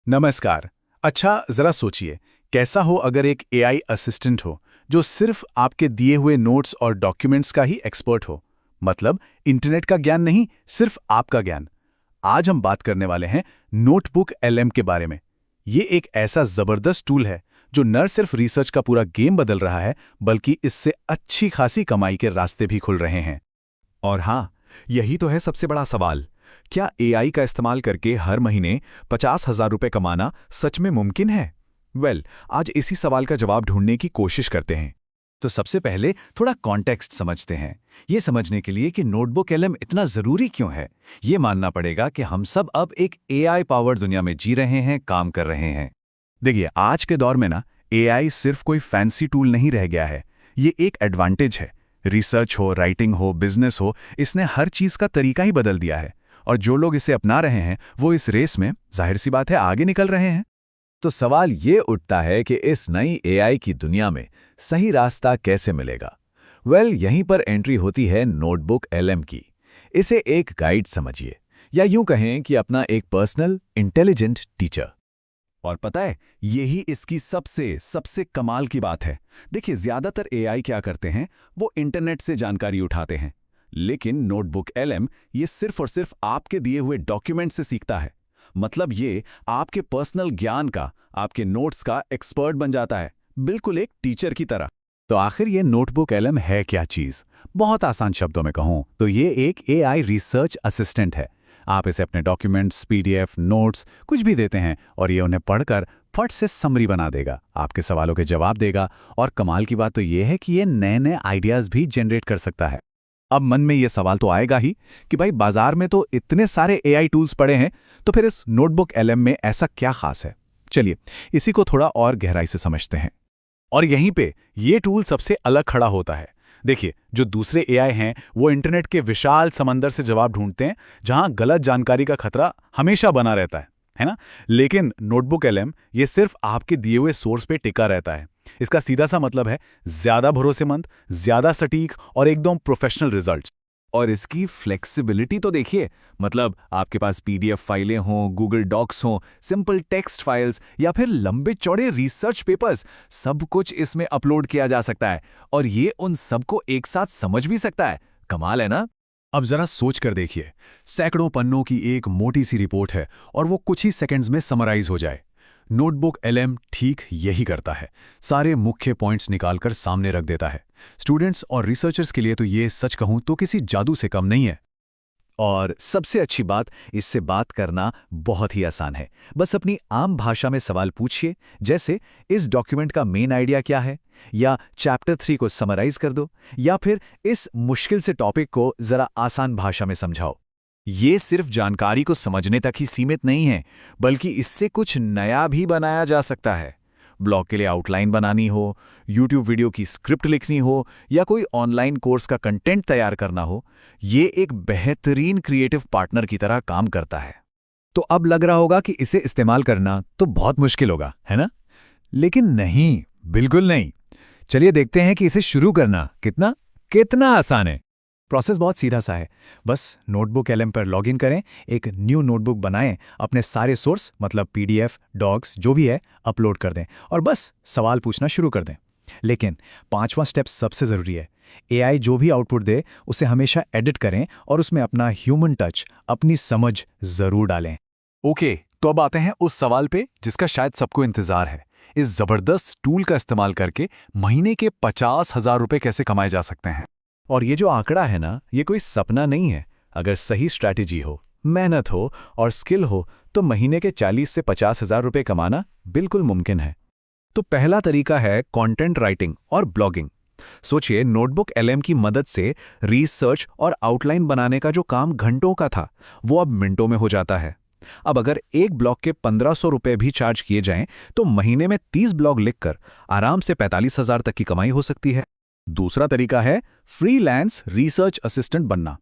नमस्कार। अच्छा, जरा सोचिए, कैसा हो अगर एक एआई असिस्टेंट हो जो सिर्फ आपके दिए हुए नोट्स और डॉक्यूमेंट्स का ही एक्सपर्ट हो। मतलब इंटरनेट का ज्ञान नहीं, सिर्फ आपका ज्ञान। आज हम बात करने वाले हैं नोटबुक एलएम के बारे में। ये एक ऐसा जबरदस्त टूल है जो न सिर्फ रिसर्च का पूरा गेम बदल रहा है, बल्कि इससे अच्छी खासी कमाई के रास्ते भी खुल रहे हैं। और हाँ, यही तो है सबसे बड़ा सवाल। क्या एआई का इस्तेमाल करके हर महीने 50,000 रुपए कमाना सच में मुमकिन है? आज इसी सवाल का जवाब ढूंढने की कोशिश करते हैं। तो सबसे पहले थोड़ा कॉन्टेक्स्ट समझते हैं। ये समझने के लिए कि नोटबुक एलएम इतना ज़रूरी क्यों है, ये मानना पड़ेगा कि हम सब अब एक एआई पावर्ड दुनिया में जी रहे हैं, काम कर रहे हैं। देखिए, आज के दौर में ना एआई सिर्फ कोई फैंसी टूल नहीं रह गया है, ये एक एडवांटेज है। रिसर्च हो, राइटिंग हो, बिजनेस हो, इसने हर चीज़ का तरीका ही बदल दिया है। और जो लोग इसे अपना रहे हैं वो इस रेस में जाहिर सी बात है आगे निकल रहे हैं। तो सवाल ये उठता है कि इस नई एआई की दुनिया में सही रास्ता कैसे मिलेगा। यहीं पर एंट्री होती है नोटबुक एलएम की। इसे एक गाइड समझिए, या यूं कहें कि अपना एक पर्सनल इंटेलिजेंट टीचर। और पता है, यही इसकी सबसे सबसे कमाल की बात है। देखिए, ज्यादातर एआई क्या करते हैं, वो इंटरनेट से जानकारी उठाते हैं, लेकिन नोटबुक एलएम ये सिर्फ और सिर्फ आपके दिए हुए डॉक्यूमेंट से सीखता है। मतलब ये आपके पर्सनल ज्ञान का, आपके नोट्स का एक्सपर्ट बन जाता है, बिल्कुल एक टीचर की तरह। तो आखिर ये नोटबुक एलएम है क्या चीज़? बहुत आसान शब्दों में कहूँ तो ये एक एआई रिसर्च असिस्टेंट है। आप इसे अपने डॉक्यूमेंट्स, पीडीएफ, नोट्स कुछ भी देते हैं और ये उन्हें पढ़कर फट से समरी बना देगा, आपके सवालों के जवाब देगा। और कमाल की बात तो ये है कि ये नए नए आइडियाज़ भी जनरेट कर सकता है। अब मन में ये सवाल तो आएगा ही कि भाई, बाजार में तो इतने सारे एआई टूल्स पड़े हैं, तो फिर इस नोटबुक एलएम में ऐसा क्या खास है? चलिए इसी को थोड़ा और गहराई से समझते हैं। और यहीं पे ये टूल सबसे अलग खड़ा होता है। देखिए, जो दूसरे एआई हैं वो इंटरनेट के विशाल समंदर से जवाब ढूंढते हैं, जहां गलत जानकारी का खतरा हमेशा बना रहता है ना? लेकिन नोटबुक एलएम ये सिर्फ आपके दिए हुए सोर्स पे टिका रहता है। इसका सीधा सा मतलब है ज्यादा भरोसेमंद, ज्यादा सटीक और एकदम प्रोफेशनल रिजल्ट्स। और इसकी फ्लेक्सिबिलिटी तो देखिए, मतलब आपके पास पीडीएफ फाइलें हों, गूगल डॉक्स हों, सिंपल टेक्स्ट फाइल्स या फिर लंबे चौड़े रिसर्च पेपर्स, सब कुछ इसमें अपलोड किया जा सकता है। और ये उन सबको एक साथ समझ भी सकता है। कमाल है ना? अब जरा सोच कर देखिए, सैकड़ों पन्नों की एक मोटी सी रिपोर्ट है और वो कुछ ही सेकंड्स में समराइज हो जाए। नोटबुक एलएम ठीक यही करता है, सारे मुख्य पॉइंट्स निकालकर सामने रख देता है। स्टूडेंट्स और रिसर्चर्स के लिए तो ये सच कहूं तो किसी जादू से कम नहीं है। और सबसे अच्छी बात, इससे बात करना बहुत ही आसान है। बस अपनी आम भाषा में सवाल पूछिए, जैसे इस डॉक्यूमेंट का मेन आइडिया क्या है, या चैप्टर 3 को समराइज कर दो, या फिर इस मुश्किल से टॉपिक को जरा आसान भाषा में समझाओ। ये सिर्फ जानकारी को समझने तक ही सीमित नहीं है, बल्कि इससे कुछ नया भी बनाया जा सकता है। ब्लॉग के लिए आउटलाइन बनानी हो, यूट्यूब वीडियो की स्क्रिप्ट लिखनी हो, या कोई ऑनलाइन कोर्स का कंटेंट तैयार करना हो, ये एक बेहतरीन क्रिएटिव पार्टनर की तरह काम करता है। तो अब लग रहा होगा कि इसे इस्तेमाल करना तो बहुत मुश्किल होगा, है ना? लेकिन नहीं, बिल्कुल नहीं। चलिए देखते हैं कि इसे शुरू करना कितना कितना आसान है। प्रोसेस बहुत सीधा सा है। बस नोटबुक एलएम पर लॉगिन करें, एक न्यू नोटबुक बनाएं, अपने सारे सोर्स मतलब पीडीएफ, डॉक्स जो भी है अपलोड कर दें और बस सवाल पूछना शुरू कर दें। लेकिन 5वां स्टेप सबसे ज़रूरी है। एआई जो भी आउटपुट दे उसे हमेशा एडिट करें और उसमें अपना ह्यूमन टच, अपनी समझ ज़रूर डालें। ओके, तो अब आते हैं उस सवाल पे जिसका शायद सबको इंतजार है। इस जबरदस्त टूल का इस्तेमाल करके महीने के 50,000 रुपए कैसे कमाए जा सकते हैं? और ये जो आंकड़ा है ना, ये कोई सपना नहीं है। अगर सही स्ट्रैटेजी हो, मेहनत हो और स्किल हो, तो महीने के 40 से 50,000 रुपए कमाना बिल्कुल मुमकिन है। तो पहला तरीका है कंटेंट राइटिंग और ब्लॉगिंग। सोचिए, नोटबुक एलएम की मदद से रिसर्च और आउटलाइन बनाने का जो काम घंटों का था, वो अब मिनटों में हो जाता है। अब अगर एक ब्लॉग के 1500 रुपए भी चार्ज किए जाएं, तो महीने में 30 ब्लॉग लिखकर आराम से 45,000 तक की कमाई हो सकती है। दूसरा तरीका है फ्रीलांस रिसर्च असिस्टेंट बनना।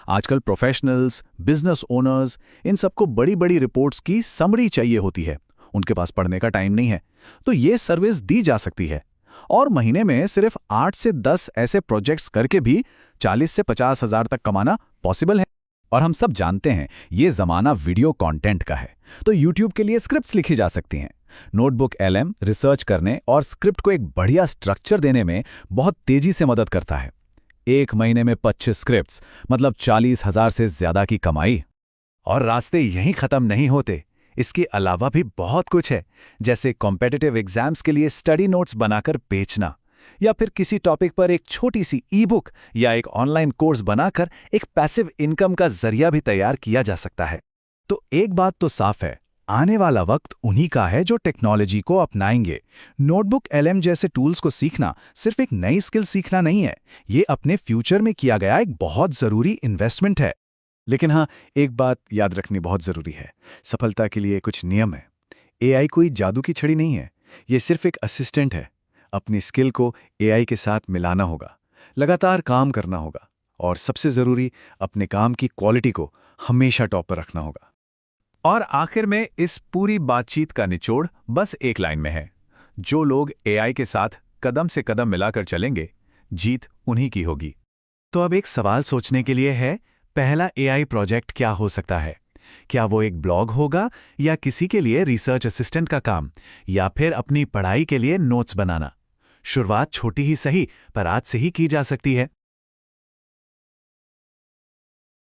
आजकल प्रोफेशनल्स, बिजनेस ओनर्स, इन सबको बड़ी बड़ी रिपोर्ट्स की समरी चाहिए होती है। उनके पास पढ़ने का टाइम नहीं है, तो ये सर्विस दी जा सकती है। और महीने में सिर्फ 8 से 10 ऐसे प्रोजेक्ट्स करके भी 40 से 50,000 तक कमाना पॉसिबल है। और हम सब जानते हैं ये ज़माना वीडियो कंटेंट का है, तो YouTube के लिए स्क्रिप्ट्स लिखी जा सकती हैं। नोटबुक LM रिसर्च करने और स्क्रिप्ट को एक बढ़िया स्ट्रक्चर देने में बहुत तेजी से मदद करता है। 1 महीने में 25 स्क्रिप्ट्स, मतलब 40,000 से ज़्यादा की कमाई। और रास्ते यहीं खत्म नहीं होते। इसके अलावा भी बहुत कुछ है, जैसे कॉम्पिटिटिव एग्जाम्स के लिए स्टडी नोट्स बनाकर बेचना, या फिर किसी टॉपिक पर एक छोटी सी ई बुक या एक ऑनलाइन कोर्स बनाकर एक पैसिव इनकम का जरिया भी तैयार किया जा सकता है। तो एक बात तो साफ है, आने वाला वक्त उन्हीं का है जो टेक्नोलॉजी को अपनाएंगे। नोटबुक LM जैसे टूल्स को सीखना सिर्फ एक नई स्किल सीखना नहीं है, ये अपने फ्यूचर में किया गया एक बहुत ज़रूरी इन्वेस्टमेंट है। लेकिन हाँ, एक बात याद रखनी बहुत ज़रूरी है। सफलता के लिए कुछ नियम है। AI कोई जादू की छड़ी नहीं है, ये सिर्फ एक असिस्टेंट है। अपनी स्किल को AI के साथ मिलाना होगा, लगातार काम करना होगा, और सबसे ज़रूरी, अपने काम की क्वालिटी को हमेशा टॉप पर रखना होगा। और आखिर में इस पूरी बातचीत का निचोड़ बस एक लाइन में है, जो लोग AI के साथ कदम से कदम मिलाकर चलेंगे, जीत उन्हीं की होगी। तो अब एक सवाल सोचने के लिए है, पहला AI प्रोजेक्ट क्या हो सकता है? क्या वो एक ब्लॉग होगा, या किसी के लिए रिसर्च असिस्टेंट का काम, या फिर अपनी पढ़ाई के लिए नोट्स बनाना? शुरुआत छोटी ही सही, पर आज से ही की जा सकती है।